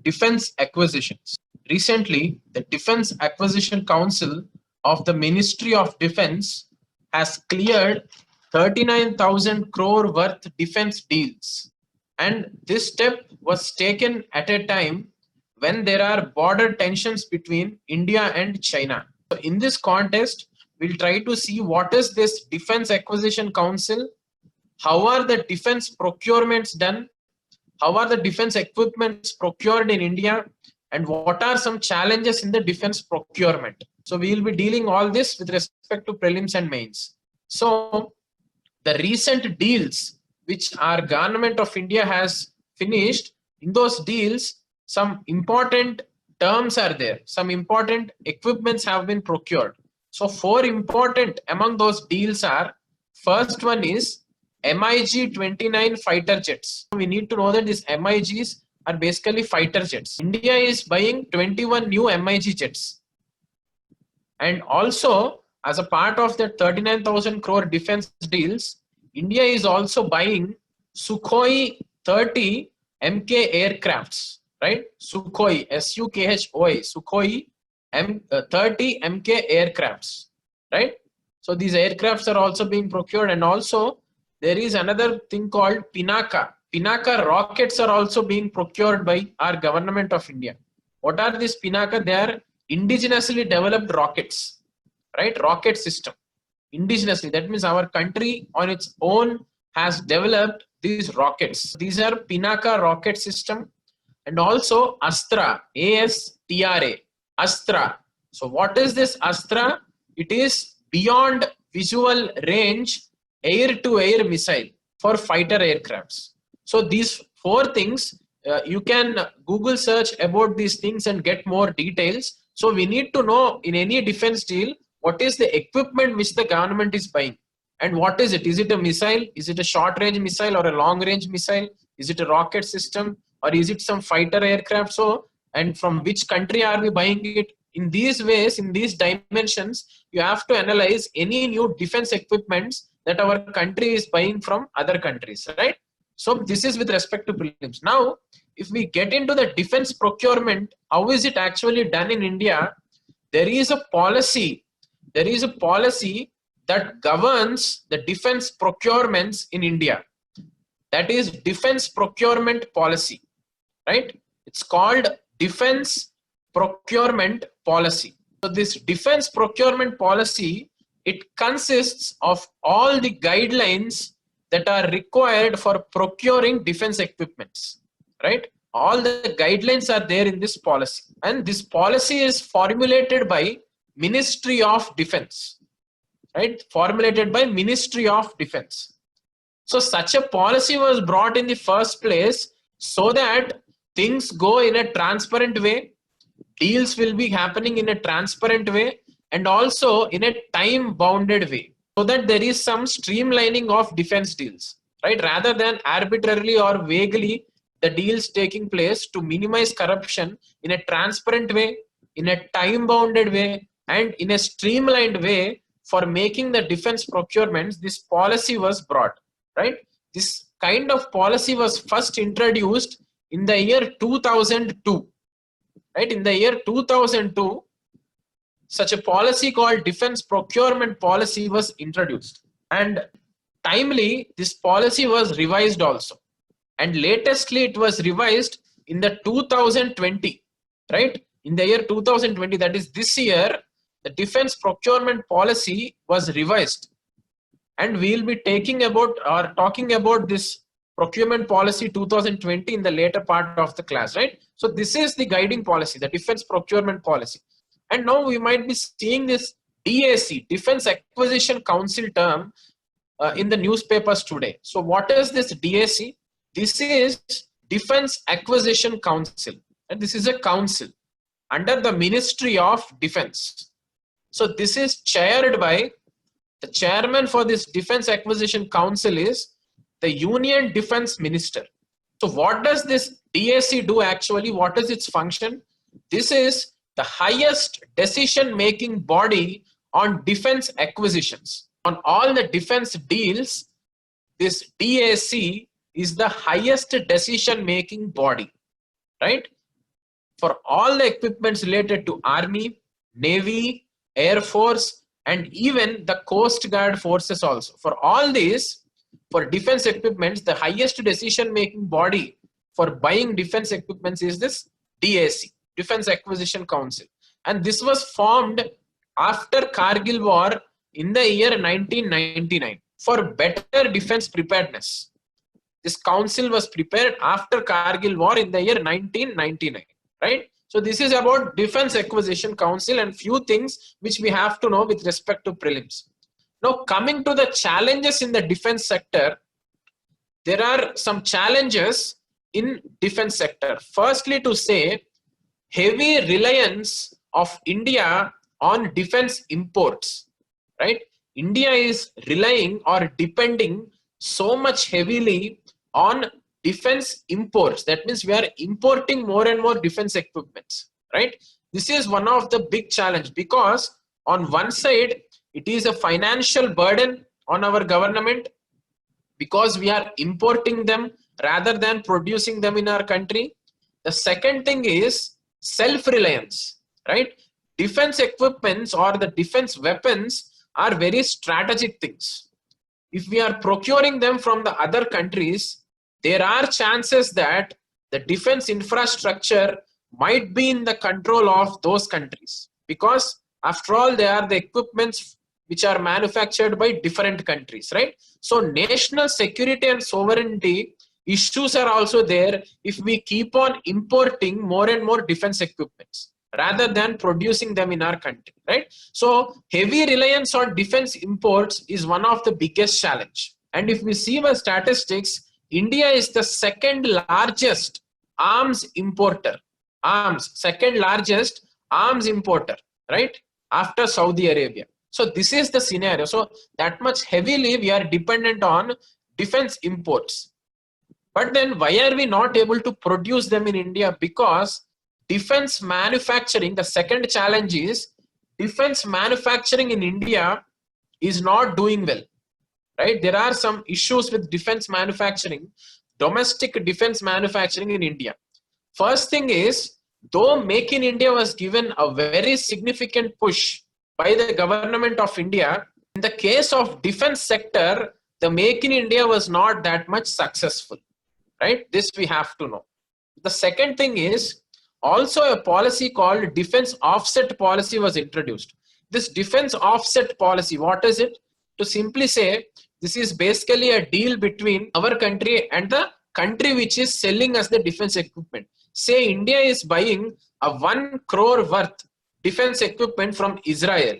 defense acquisitions. Recently, the Defense Acquisition Council of the Ministry of Defense has cleared 39,000 crore worth defense deals. And this step was taken at a time when there are border tensions between India and China. So in this context, we'll try to see what is this Defense Acquisition Council, how are the defense procurements done, how are the defense equipments procured in India, and what are some challenges in the defense procurement. So we will be dealing all this with respect to prelims and mains. So the recent deals which our government of India has finished, in those deals, some important terms are there, some important equipments have been procured. So 4 important among those deals are, first one is MiG-29 fighter jets. We need to know that these MiGs are basically fighter jets. India is buying 21 new MiG jets. And also, as a part of the 39,000 crore defense deals, India is also buying Sukhoi 30 Mk aircrafts, right? Sukhoi, S-U-K-H-O-I, Sukhoi 30 Mk aircrafts, right? So these aircrafts are also being procured, and also there is another thing called Pinaka. Pinaka rockets are also being procured by our government of India. What are these Pinaka? They are indigenously developed rockets, right? Rocket system. Indigenously, that means our country on its own has developed these rockets. These are Pinaka rocket system, and also Astra, A-S-T-R-A, Astra. So what is this Astra? It is beyond visual range air-to-air missile for fighter aircrafts. So these 4 things, you can Google search about these things and get more details. So we need to know in any defense deal, what is the equipment which the government is buying, and what is it? Is it a missile? Is it a short range missile or a long range missile? Is it a rocket system, or is it some fighter aircraft? So, and from which country are we buying it? In these ways, in these dimensions, you have to analyze any new defense equipments that our country is buying from other countries, right? So this is with respect to prelims. Now, if we get into the defense procurement, how is it actually done in India? There is a policy. There is a policy that governs the defense procurements in India. That is defense procurement policy, right? It's called defense procurement policy. So this defense procurement policy, it consists of all the guidelines that are required for procuring defense equipments, right? All the guidelines are there in this policy, and this policy is formulated by Ministry of Defense, right? Formulated by Ministry of Defense. So such a policy was brought in the first place so that things go in a transparent way, deals will be happening in a transparent way, and also in a time bounded way, so that there is some streamlining of defense deals, right? Rather than arbitrarily or vaguely the deals taking place, to minimize corruption in a transparent way, in a time bounded way, and in a streamlined way for making the defense procurements, this policy was brought, right? This kind of policy was first introduced in the year 2002, right? In the year 2002, such a policy called defense procurement policy was introduced, and timely this policy was revised also, and latestly it was revised in the 2020, right? In the year 2020, that is this year, the defense procurement policy was revised, and we will be taking about or talking about this procurement policy 2020 in the later part of the class, right? So this is the guiding policy, the defense procurement policy. And now we might be seeing this DAC, Defense Acquisition Council term in the newspapers today. So what is this DAC? This is Defense Acquisition Council, and this is a council under the Ministry of Defense. So this is chaired by, the chairman for this Defense Acquisition Council is the Union Defense Minister. So what does this DAC do actually? What is its function? This is the highest decision-making body on defense acquisitions. On all the defense deals, this DAC is the highest decision-making body, right? for all the equipments related to Army, Navy, Air Force, and even the Coast Guard forces also. For all these, for defense equipments, the highest decision-making body for buying defense equipments is this DAC, Defense Acquisition Council. And this was formed after Kargil War in the year 1999 for better defense preparedness. This council was prepared after Kargil War in the year 1999, right? So this is about Defense Acquisition Council and few things which we have to know with respect to prelims. Now coming to the challenges in the defense sector, there are some challenges in defense sector. Firstly, to say heavy reliance of India on defense imports, right? India is relying or depending so much heavily on defense imports. That means we are importing more and more defense equipments, right? This is one of the big challenge, because on one side it is a financial burden on our government because we are importing them rather than producing them in our country. The second thing is self-reliance, right? Defense equipments or the defense weapons are very strategic things. If we are procuring them from the other countries, there are chances that the defense infrastructure might be in the control of those countries, because after all, they are the equipments which are manufactured by different countries, right? So national security and sovereignty issues are also there if we keep on importing more and more defense equipments rather than producing them in our country, right? So heavy reliance on defense imports is one of the biggest challenge. And if we see the statistics, India is the second largest arms importer, second largest arms importer, right? After Saudi Arabia. So this is the scenario. So that much heavily we are dependent on defense imports. But then why are we not able to produce them in India? Because defense manufacturing, the second challenge is defense manufacturing in India is not doing well, right? There are some issues with defense manufacturing, domestic defense manufacturing in India. First thing is, though Make in India was given a very significant push by the government of India, in the case of defense sector, the Make in India was not that much successful, right? This we have to know. The second thing is, also a policy called defense offset policy was introduced. This defense offset policy, what is it? To simply say, this is basically a deal between our country and the country which is selling us the defense equipment. Say India is buying a 1 crore worth defense equipment from Israel.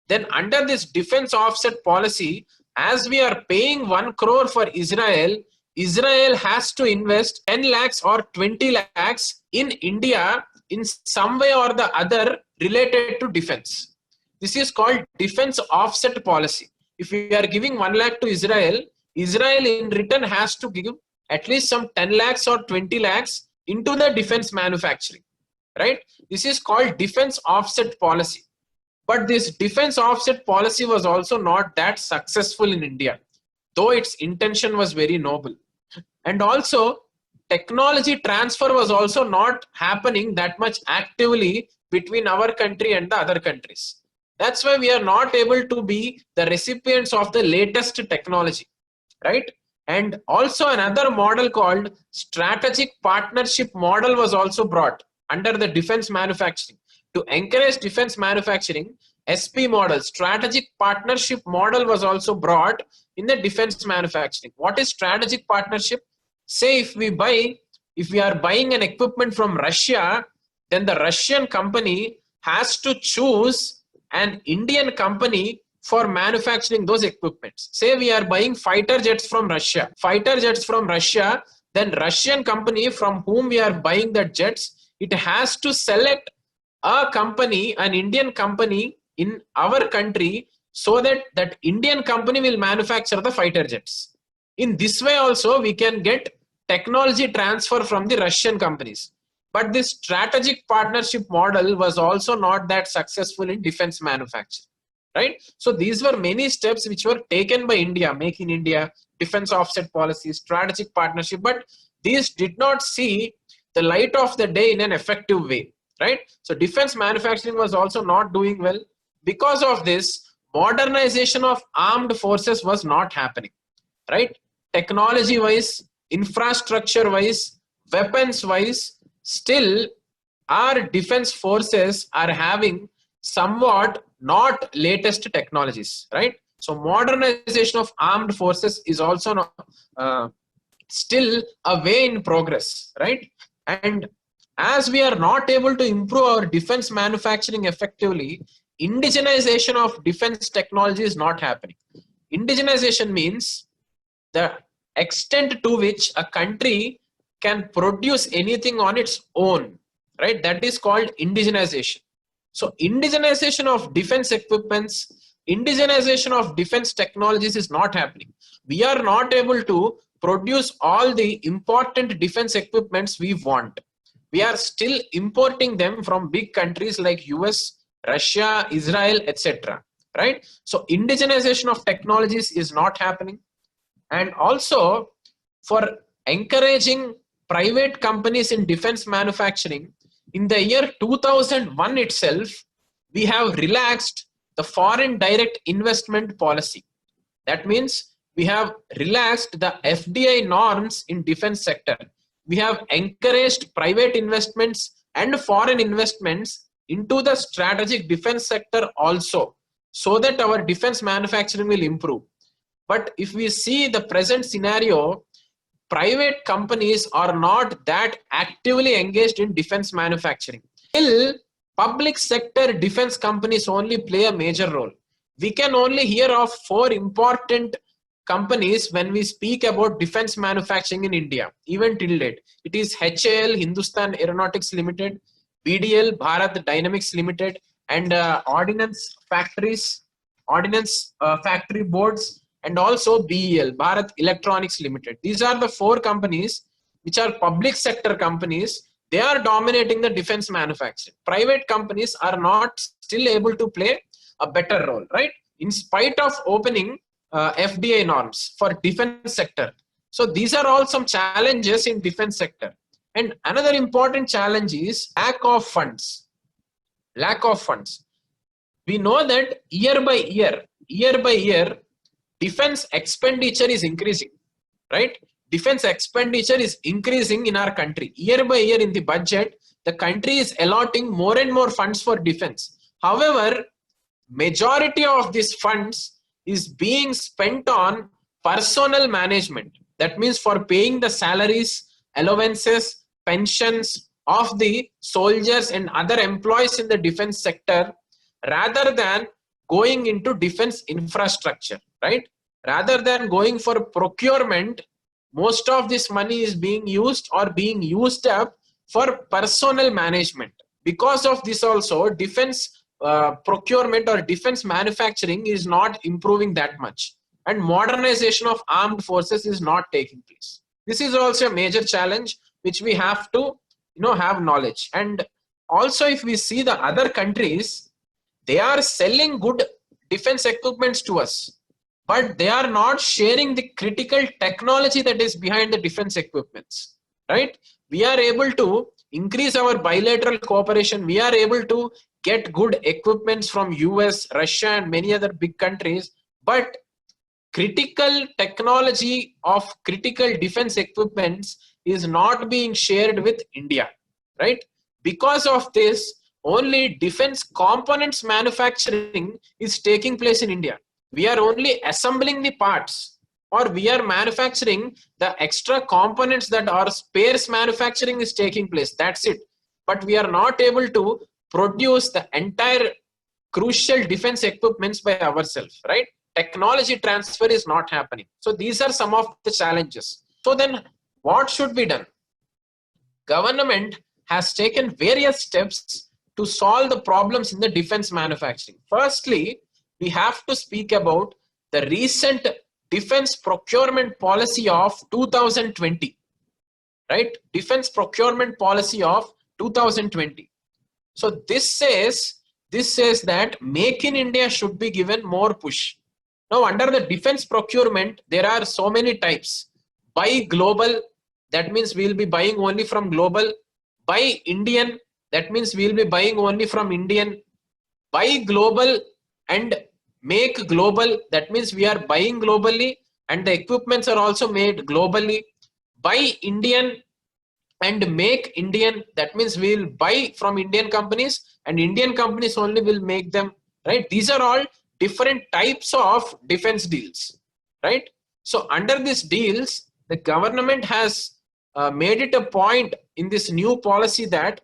Then under this defense offset policy, as we are paying 1 crore for Israel, Israel has to invest 10 lakhs or 20 lakhs in India in some way or the other related to defense. This is called defense offset policy. If we are giving 1 lakh to Israel, Israel in return has to give at least some 10 lakhs or 20 lakhs into the defense manufacturing, right? This is called defense offset policy. But this defense offset policy was also not that successful in India, though its intention was very noble. And also technology transfer was also not happening that much actively between our country and the other countries. That's why we are not able to be the recipients of the latest technology, right? And also another model called strategic partnership model was also brought under the defense manufacturing. To encourage defense manufacturing, SP model, strategic partnership model was also brought in the defense manufacturing. What is strategic partnership? Say if we are buying an equipment from Russia, then the Russian company has to choose an Indian company for manufacturing those equipments. Say we are buying fighter jets from Russia, then Russian company from whom we are buying the jets, it has to select a company, an Indian company in our country, so that that Indian company will manufacture the fighter jets. In this way also we can get technology transfer from the Russian companies. But this strategic partnership model was also not that successful in defense manufacturing, right? So these were many steps which were taken by India, Make in India, defense offset policy, strategic partnership, but these did not see the light of the day in an effective way, right? So defense manufacturing was also not doing well. Because of this, modernization of armed forces was not happening, right? Technology wise, infrastructure wise, weapons wise, still our defense forces are having somewhat not latest technologies, right? So modernization of armed forces is also not, still a way in progress, right? And as we are not able to improve our defense manufacturing effectively, indigenization of defense technology is not happening. Indigenization means the extent to which a country can produce anything on its own, right? That is called indigenization. So indigenization of defense equipments, indigenization of defense technologies is not happening. We are not able to produce all the important defense equipments we want. We are still importing them from big countries like US, Russia, Israel, etc. Right? So indigenization of technologies is not happening. And also, for encouraging private companies in defense manufacturing, in the year 2001 itself, we have relaxed the foreign direct investment policy. That means we have relaxed the FDI norms in defense sector. We have encouraged private investments and foreign investments into the strategic defense sector also, so that our defense manufacturing will improve. But if we see the present scenario, private companies are not that actively engaged in defense manufacturing. Still, public sector defense companies only play a major role. We can only hear of 4 important companies when we speak about defense manufacturing in India, even till date. It is HAL, Hindustan Aeronautics Limited, BDL, Bharat Dynamics Limited, and Ordnance Factories, Ordnance Factory Boards, and also BEL, Bharat Electronics Limited. These are the 4 companies which are public sector companies. They are dominating the defense manufacturing. Private companies are not still able to play a better role, right? In spite of opening FDI norms for defense sector. So these are all some challenges in defense sector. And another important challenge is lack of funds. Lack of funds. We know that year by year, defense expenditure is increasing, right? Defense expenditure is increasing in our country. Year by year in the budget, the country is allotting more and more funds for defense. However, majority of these funds is being spent on personnel management. That means for paying the salaries, allowances, pensions of the soldiers and other employees in the defense sector, rather than going into defense infrastructure, right? Rather than going for procurement, most of this money is being used or being used up for personnel management. Because of this also, defense procurement or defense manufacturing is not improving that much, and modernization of armed forces is not taking place. This is also a major challenge which we have to have knowledge. And also, if we see the other countries, they are selling good defense equipments to us, but they are not sharing the critical technology that is behind the defense equipments, right? We are able to increase our bilateral cooperation. We are able to get good equipments from US, Russia, and many other big countries, but critical technology of critical defense equipments is not being shared with India, right? Because of this, only defense components manufacturing is taking place in India. We are only assembling the parts, or we are manufacturing the extra components that are spares manufacturing is taking place. That's it. But we are not able to produce the entire crucial defense equipments by ourselves, right? Technology transfer is not happening. So these are some of the challenges. So then what should be done? Government has taken various steps to solve the problems in the defense manufacturing. Firstly, we have to speak about the recent defense procurement policy of 2020, right? Defense procurement policy of 2020. So this says that Make in India should be given more push. Now, under the defense procurement, there are so many types: buy global, that means we will be buying only from global. Buy Indian, that means we will be buying only from Indian. Buy global and make global, that means we are buying globally and the equipments are also made globally. Buy Indian and make Indian, that means we will buy from Indian companies and Indian companies only will make them, right? These are all different types of defense deals, right? So under these deals, the government has made it a point in this new policy that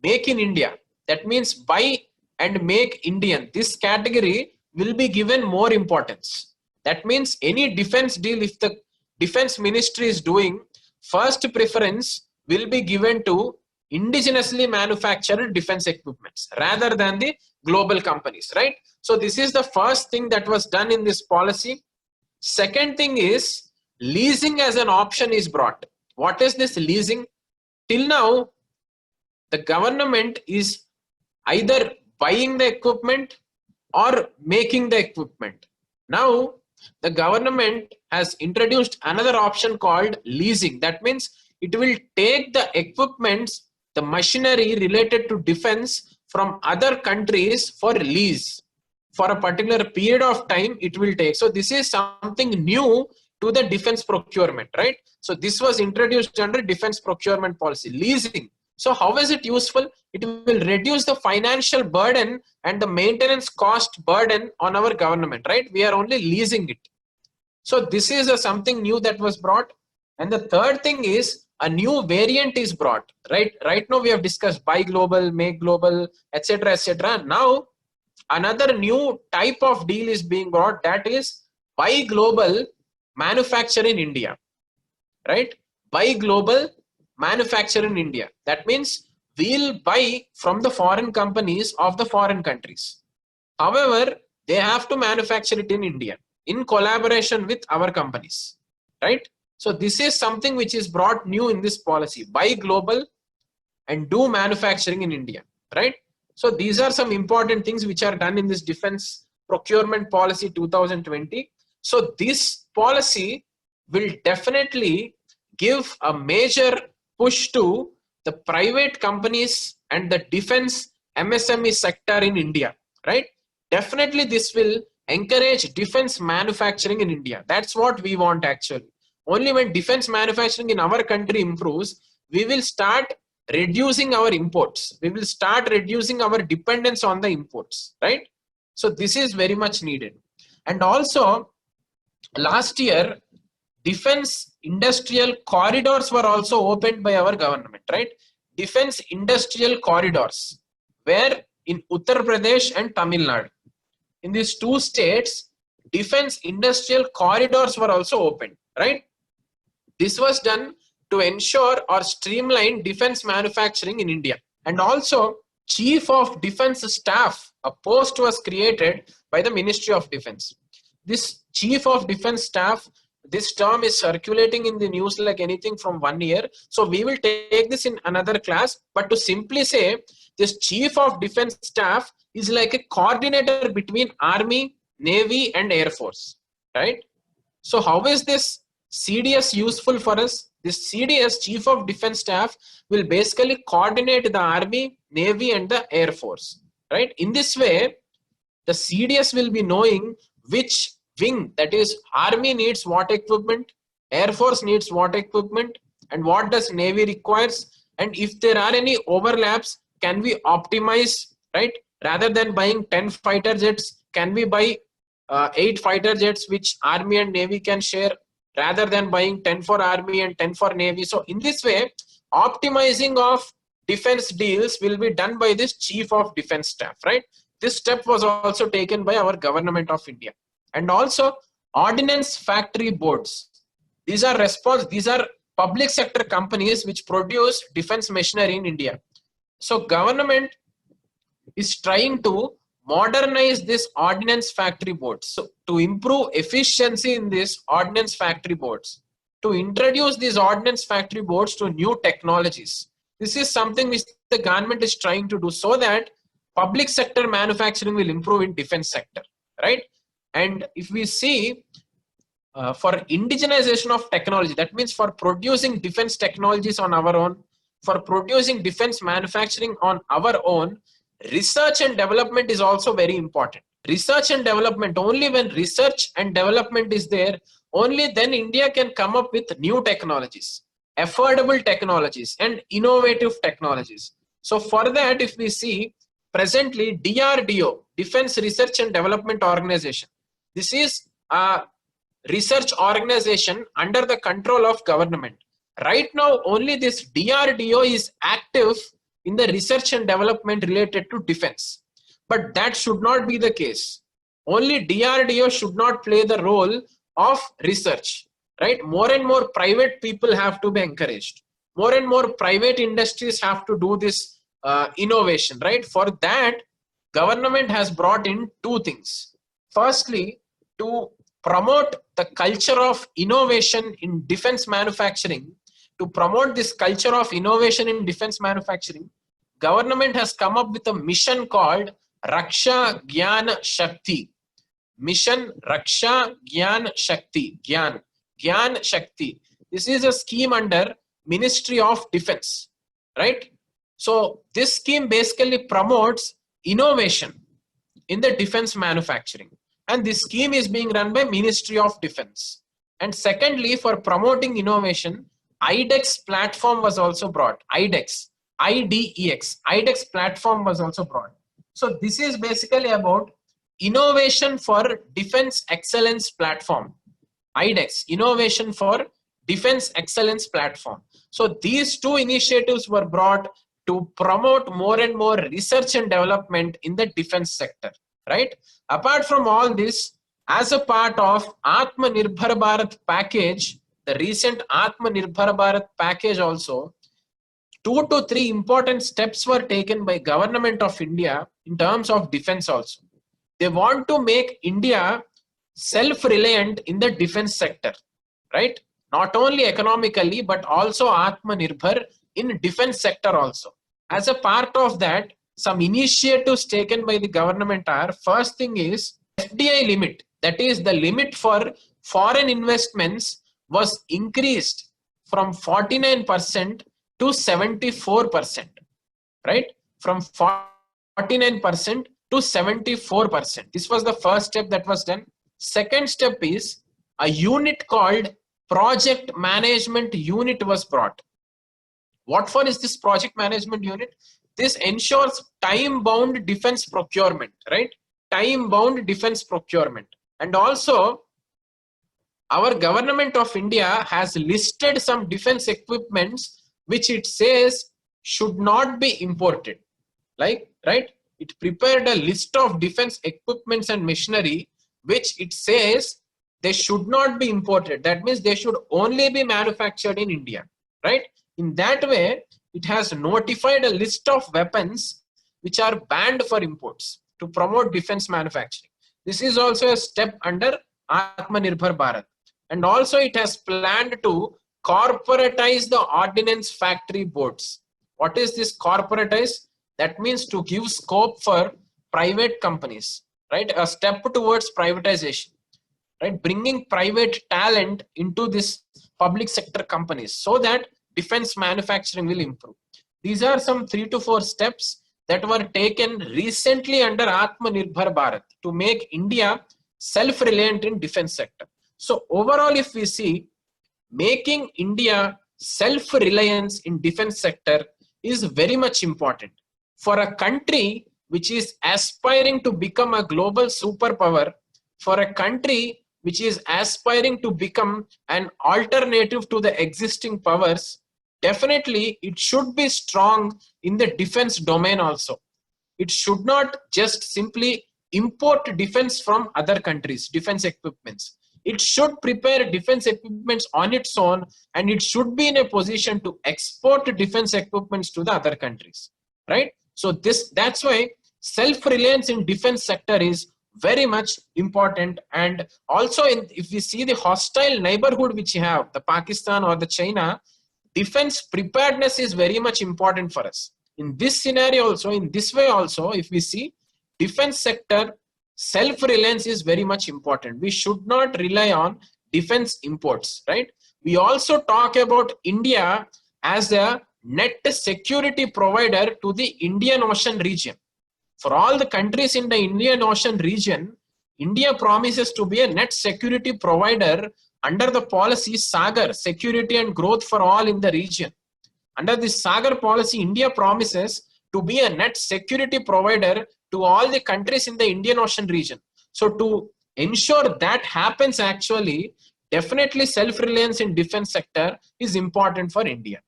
make in India, that means buy and make Indian, this category will be given more importance. That means any defense deal, if the defense ministry is doing, first preference will be given to indigenously manufactured defense equipments rather than the global companies, right? So this is the first thing that was done in this policy. Second thing is leasing as an option is brought. What is this leasing? Till now, the government is either buying the equipment or making the equipment. Now, the government has introduced another option called leasing. That means it will take the equipments, the machinery related to defense from other countries for lease. For a particular period of time, it will take. So this is something new to the defense procurement, right? So this was introduced under defense procurement policy, leasing. So how is it useful? It will reduce the financial burden and the maintenance cost burden on our government, right? We are only leasing it. So this is something new that was brought. And the third thing is a new variant is brought, right? Right now we have discussed buy global, make global, etc., etc. Now another new type of deal is being brought, that is buy global, manufacture in India, right? Buy global, manufacture in India. That means we'll buy from the foreign companies of the foreign countries. However, they have to manufacture it in India in collaboration with our companies, right? So this is something which is brought new in this policy, buy global and do manufacturing in India, right? So these are some important things which are done in this defense procurement policy 2020. So this policy will definitely give a major push to the private companies and the defense MSME sector in India, right? Definitely this will encourage defense manufacturing in India. That's what we want actually. Only when defense manufacturing in our country improves, we will start reducing our imports. We will start reducing our dependence on the imports, right? So this is very much needed. And also last year, defense industrial corridors were also opened by our government, right? Defense industrial corridors, where in Uttar Pradesh and Tamil Nadu, in these two states, defense industrial corridors were also opened, right? This was done to ensure or streamline defense manufacturing in India. And also, Chief of Defense Staff, a post was created by the Ministry of Defense. This Chief of Defense Staff, this term is circulating in the news like anything from 1 year. So we will take this in another class. But to simply say, this Chief of Defense Staff is like a coordinator between Army, Navy, and Air Force, right? So how is this CDS useful for us? This CDS, Chief of Defense Staff, will basically coordinate the Army, Navy, and the Air Force, right? In this way, the CDS will be knowing which wing, that is Army needs what equipment, Air Force needs what equipment, and what does Navy requires. And if there are any overlaps, can we optimize, right? Rather than buying 10 fighter jets, can we buy 8 fighter jets which Army and Navy can share, rather than buying 10 for Army and 10 for Navy. So in this way, optimizing of defense deals will be done by this Chief of Defense Staff, right? This step was also taken by our government of India. And also Ordnance Factory Boards. These are public sector companies which produce defense machinery in India. So government is trying to modernize this Ordnance Factory Boards. So to improve efficiency in this Ordnance Factory Boards, to introduce these Ordnance Factory Boards to new technologies. This is something which the government is trying to do so that public sector manufacturing will improve in defense sector, right? And if we see for indigenization of technology. That means for producing defense technologies on our own, for producing defense manufacturing on our own, research and development is also very important. Research and development, only when research and development is there, only then India can come up with new technologies, affordable technologies and innovative technologies. So for that, if we see presently DRDO, Defense Research and Development Organization, this is a research organization under the control of government. Right now, only this DRDO is active in the research and development related to defense. But that should not be the case. Only DRDO should not play the role of research, right? More and more private people have to be encouraged. More and more private industries have to do this innovation, right? For that, government has brought in two things. Firstly, to promote the culture of innovation in defense manufacturing, to promote this culture of innovation in defense manufacturing, government has come up with a mission called Raksha Gyan Shakti. Mission Raksha Gyan Shakti. Gyan Shakti. This is a scheme under Ministry of Defense, right? So this scheme basically promotes innovation in the defense manufacturing. And this scheme is being run by Ministry of Defense. And secondly, for promoting innovation, IDEX platform was also brought. IDEX platform was also brought. So this is basically about innovation for defense excellence platform. IDEX, innovation for defense excellence platform. So these two initiatives were brought to promote more and more research and development in the defense sector, right? Apart from all this, as a part of Atmanirbhar Bharat package, the recent Atmanirbhar Bharat package also, 2 to 3 important steps were taken by government of India in terms of defense also. They want to make India self-reliant in the defense sector, right? Not only economically, but also Atmanirbhar in defense sector also. As a part of that, some initiatives taken by the government are, first thing is FDI limit, that is the limit for foreign investments was increased from 49% to 74%, right? From 49% to 74%. This was the first step that was done. Second step is a unit called Project Management Unit was brought. What for is this Project Management Unit? This ensures time-bound defense procurement, right? Time-bound defense procurement. And also, our government of India has listed some defense equipments which it says should not be imported. Like, right? It prepared a list of defense equipments and machinery which it says they should not be imported. That means they should only be manufactured in India, right? In that way, it has notified a list of weapons which are banned for imports to promote defense manufacturing. This is also a step under Atmanirbhar Bharat. And also it has planned to corporatize the ordnance factory boards. What is this corporatize? That means to give scope for private companies, right? A step towards privatization, right? Bringing private talent into this public sector companies so that defense manufacturing will improve. These are some 3 to 4 steps that were taken recently under Atmanirbhar Bharat to make India self-reliant in defense sector. So overall, if we see, making India self-reliance in defense sector is very much important. For a country which is aspiring to become a global superpower, for a country which is aspiring to become an alternative to the existing powers, definitely it should be strong in the defense domain also. It should not just simply import defense from other countries, defense equipments. It should prepare defense equipments on its own, and it should be in a position to export defense equipments to the other countries, right? So that's why self-reliance in defense sector is very much important. And also if we see the hostile neighborhood which you have, the Pakistan or the China, defense preparedness is very much important for us. In this scenario also, in this way also, if we see defense sector, self-reliance is very much important. We should not rely on defense imports, right? We also talk about India as a net security provider to the Indian Ocean region. For all the countries in the Indian Ocean region, India promises to be a net security provider under the policy Sagar, security and growth for all in the region. Under this Sagar policy, India promises to be a net security provider to all the countries in the Indian Ocean region. So to ensure that happens, actually, definitely self-reliance in defense sector is important for India.